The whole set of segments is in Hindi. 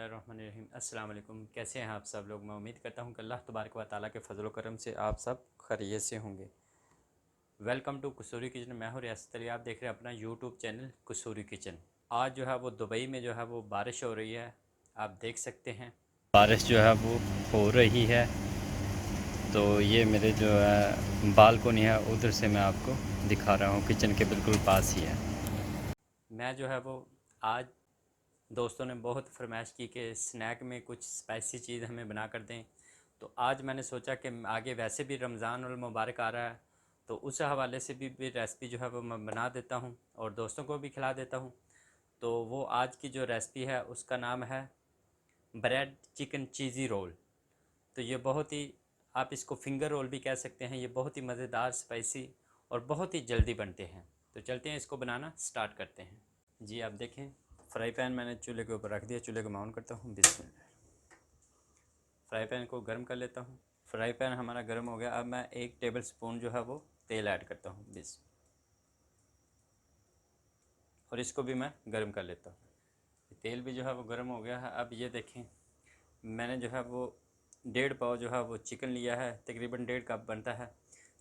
बिस्मिल्लाहिर्रहमानिर्रहीम। अस्सलाम वालेकुम। कैसे हैं आप सब लोग? मैं उम्मीद करता हूं कि अल्लाह तबारक व तआला के फजल करम से आप सब खैरियत से होंगे। Welcome to Kasuri kitchen. मैं हूं रियासत अली। आप देख रहे हैं अपना यूट्यूब चैनल कसूरी किचन। आज जो है वो दुबई में जो है वो बारिश हो रही है, आप देख सकते हैं बारिश जो है वो हो रही है। तो ये मेरे जो है बालकोनी है, उधर से मैं आपको दिखा रहा हूँ, किचन के बिल्कुल पास ही है। मैं जो है वो आज दोस्तों ने बहुत फरमाइश की कि स्नैक में कुछ स्पाइसी चीज़ हमें बना कर दें। तो आज मैंने सोचा कि आगे वैसे भी रमज़ान और मुबारक आ रहा है, तो उस हवाले से भी रेसिपी जो है वो मैं बना देता हूं और दोस्तों को भी खिला देता हूं। तो वो आज की जो रेसिपी है उसका नाम है ब्रेड चिकन चीज़ी रोल। तो ये बहुत ही, आप इसको फिंगर रोल भी कह सकते हैं। ये बहुत ही मज़ेदार, स्पाइसी और बहुत ही जल्दी बनते हैं। तो चलते हैं, इसको बनाना स्टार्ट करते हैं। जी आप देखें, फ्राई पैन मैंने चूल्हे के ऊपर रख दिया। चूल्हे को मैं ऑन करता हूँ। बिस्मिल्लाह। फ्राई पैन को गर्म कर लेता हूँ। फ्राई पैन हमारा गर्म हो गया। अब मैं 1 टेबल स्पून जो है वो तेल ऐड करता हूँ। और इसको भी मैं गर्म कर लेता हूँ। तेल भी जो है वो गर्म हो गया है। अब ये देखें, मैंने जो है वो 1.5 पाव जो है वो चिकन लिया है, तकरीबन 1.5 कप बनता है।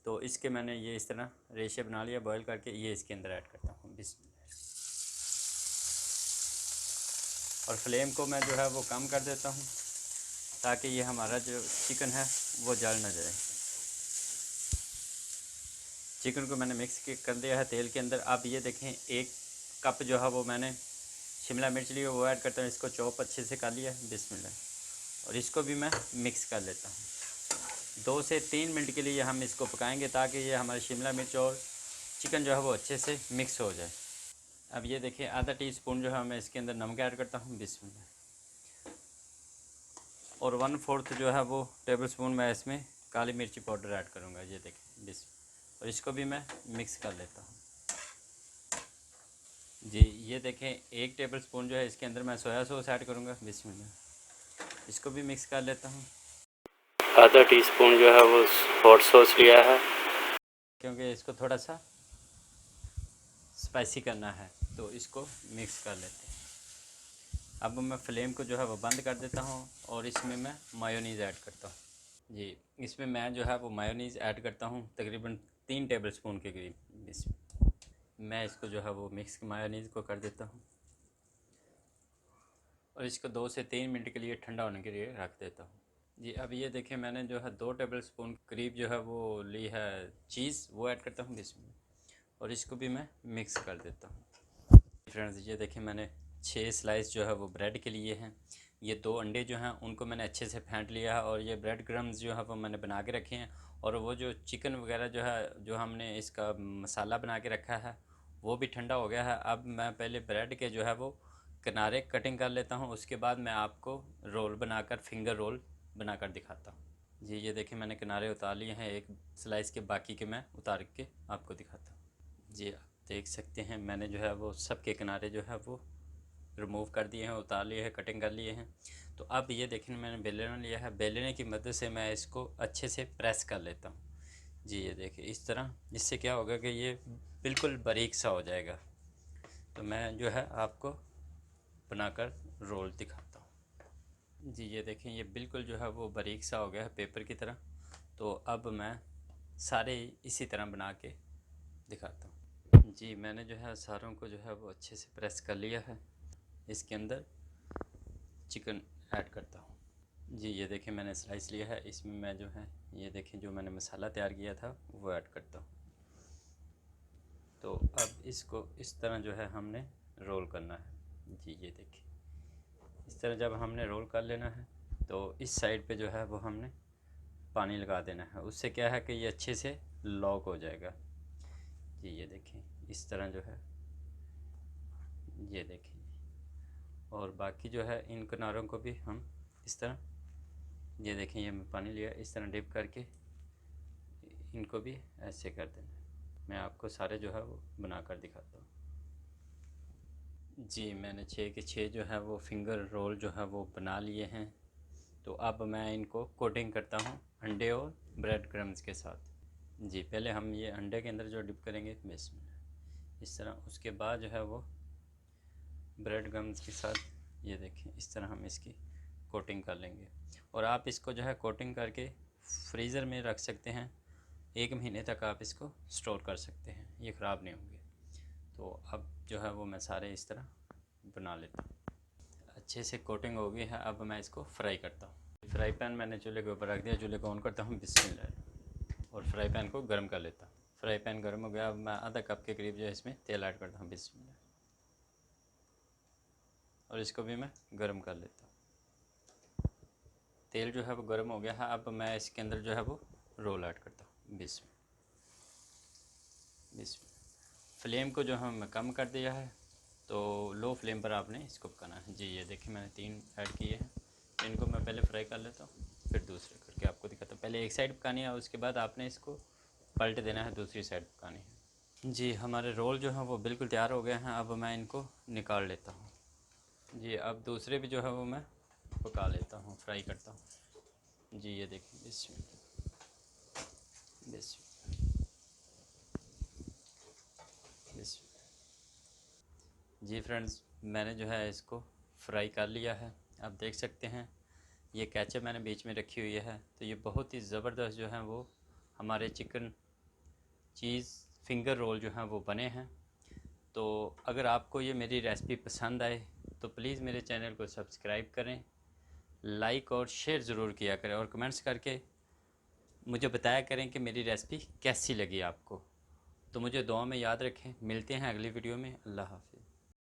तो इसके मैंने ये इस तरह रेशे बना लिया बॉईल करके। ये इसके अंदर ऐड करता हूँ। बिस्मिल्लाह। और फ्लेम को मैं जो है वो कम कर देता हूँ ताकि ये हमारा जो चिकन है वो जल ना जाए। चिकन को मैंने कर दिया है तेल के अंदर। अब ये देखें, 1 कप जो है वो मैंने शिमला मिर्च ली है, वो ऐड करता हूँ। इसको चॉप अच्छे से कर लिया है। बिस्मिल्लाह। और इसको भी मैं मिक्स कर लेता हूँ। 2 से 3 मिनट के लिए हम इसको पकाएंगे ताकि ये हमारी शिमला मिर्च और चिकन जो है वो अच्छे से मिक्स हो जाए। अब ये देखिए, आधा टीस्पून जो है मैं इसके अंदर नमक ऐड करता हूँ। बिस्मिल्लाह। और 1/4 जो है वो टेबल स्पून मैं इसमें काली मिर्ची पाउडर ऐड करूँगा। ये देखिए बिस्मिल्लाह। और इसको भी मैं मिक्स कर लेता हूँ। जी ये देखें, 1 टेबल स्पून जो है इसके अंदर मैं सोया सॉस ऐड करूँगा। बिस्मिल्लाह। इसको भी मिक्स कर लेता हूँ। आधा टीस्पून जो है वो हॉट सॉस लिया है, क्योंकि इसको थोड़ा सा स्पाइसी करना है। तो इसको मिक्स कर लेते हैं। अब मैं फ्लेम को जो है वो बंद कर देता हूँ और इसमें मैं मायोनीज़ ऐड करता हूँ। जी इसमें मैं जो है वो मायोनीज़ ऐड करता हूँ तकरीबन 3 टेबल स्पून के करीब। इसमें मैं इसको जो है वो मिक्स मायोनीज़ को कर देता हूँ और इसको 2 से 3 मिनट के लिए ठंडा होने के लिए रख देता हूँ। जी अब ये देखें, मैंने जो है 2 टेबल स्पून करीब जो है वो ली है चीज़, वो ऐड करता हूँ इसमें। और इसको भी मैं मिक्स कर देता हूँ। फ्रेंड्स ये देखें, मैंने 6 स्लाइस जो है वो ब्रेड के लिए हैं। ये 2 अंडे जो हैं उनको मैंने अच्छे से फेंट लिया है और ये ब्रेड क्रम्स जो है वो मैंने बना के रखे हैं। और वो जो चिकन वगैरह जो है, जो हमने इसका मसाला बना के रखा है, वो भी ठंडा हो गया है। अब मैं पहले ब्रेड के जो है वो किनारे कटिंग कर लेता हूँ, उसके बाद मैं आपको रोल बनाकर, फिंगर रोल बनाकर दिखाता हूँ। जी ये देखें, मैंने किनारे उतार लिए हैं एक स्लाइस के, बाकी के मैं उतार के आपको दिखाता हूँ। जी आप देख सकते हैं, मैंने जो है वो सब के किनारे जो है वो रिमूव कर दिए हैं, उतार लिए हैं, कटिंग कर लिए हैं। तो अब ये देखें, मैंने बेलना लिया है। बेलने की मदद से मैं इसको अच्छे से प्रेस कर लेता हूँ। जी ये देखिए इस तरह। इससे क्या होगा कि ये बिल्कुल बारीक सा हो जाएगा। तो मैं जो है आपको बनाकर रोल दिखाता हूँ। जी ये देखें, ये बिल्कुल जो है वो बारीक सा हो गया है, पेपर की तरह। तो अब मैं सारे इसी तरह बना के दिखाता हूँ। जी मैंने जो है सारों को जो है वो अच्छे से प्रेस कर लिया है। इसके अंदर चिकन ऐड करता हूँ। जी ये देखें, मैंने स्लाइस लिया है, इसमें मैं जो है ये देखें जो मैंने मसाला तैयार किया था वो ऐड करता हूँ। तो अब इसको इस तरह जो है हमने रोल करना है। जी ये देखिए, इस तरह जब हमने रोल कर लेना है तो इस साइड पे जो है वो हमने पानी लगा देना है। उससे क्या है कि ये अच्छे से लॉक हो जाएगा। जी ये देखें इस तरह जो है, ये देखें। और बाकी जो है इन किनारों को भी हम इस तरह, ये देखें, ये मैं पानी लिया, इस तरह डिप करके इनको भी ऐसे कर देना। मैं आपको सारे जो है वो बना कर दिखाता हूँ। जी मैंने 6 के 6 जो है वो फिंगर रोल जो है वो बना लिए हैं। तो अब मैं इनको कोटिंग करता हूँ अंडे और ब्रेड क्रम्स के साथ। जी पहले हम ये अंडे के अंदर जो डिप करेंगे बिस्मिल्लाह, इस तरह। उसके बाद जो है वो ब्रेड क्रम्स के साथ ये देखिए इस तरह हम इसकी कोटिंग कर लेंगे। और आप इसको जो है कोटिंग करके फ्रीज़र में रख सकते हैं, 1 महीने तक आप इसको स्टोर कर सकते हैं, ये ख़राब नहीं होंगे। तो अब जो है वो मैं सारे इस तरह बना लेता हूँ। अच्छे से कोटिंग हो गई है, अब मैं इसको फ्राई करता हूँ। फ्राई पैन मैंने चूल्हे के ऊपर रख दिया, चूल्हे को ऑन करता हूँ बिस्मिल्लाह, और फ्राई पैन को गर्म कर लेता हूँ। फ्राई पैन गर्म हो गया, अब मैं आधा कप के करीब जो है इसमें तेल ऐड करता हूँ बिस्मिल्लाह, और इसको भी मैं गर्म कर लेता हूँ। तेल जो है वो गर्म हो गया है, अब मैं इसके अंदर जो है वो रोल ऐड करता हूँ बिस्मिल्लाह। फ्लेम को जो हम कम कर दिया है, तो लो फ्लेम पर आपने इसको पकाना है जी। ये देखिए मैंने 3 ऐड किए हैं, इनको मैं पहले फ्राई कर लेता हूँ, फिर दूसरे करके आपको दिखाता हूँ। पहले एक साइड पकानी है, उसके बाद आपने इसको पलट देना है, दूसरी साइड पकानी है जी। हमारे रोल जो हैं वो बिल्कुल तैयार हो गए हैं, अब मैं इनको निकाल लेता हूँ जी। अब दूसरे भी जो है वो मैं पका लेता हूँ, फ्राई करता हूँ जी। ये देखिए बिस्मिल्लाह जी। फ्रेंड्स, मैंने जो है इसको फ्राई कर लिया है। आप देख सकते हैं ये केचप मैंने बीच में रखी हुई है, तो ये बहुत ही ज़बरदस्त जो है वो हमारे चिकन चीज़ फिंगर रोल जो हैं वो बने हैं। तो अगर आपको ये मेरी रेसिपी पसंद आए तो प्लीज़ मेरे चैनल को सब्सक्राइब करें, लाइक और शेयर ज़रूर किया करें, और कमेंट्स करके मुझे बताया करें कि मेरी रेसिपी कैसी लगी आपको। तो मुझे दुआ में याद रखें। मिलते हैं अगली वीडियो में। अल्लाह हाफ़िज़।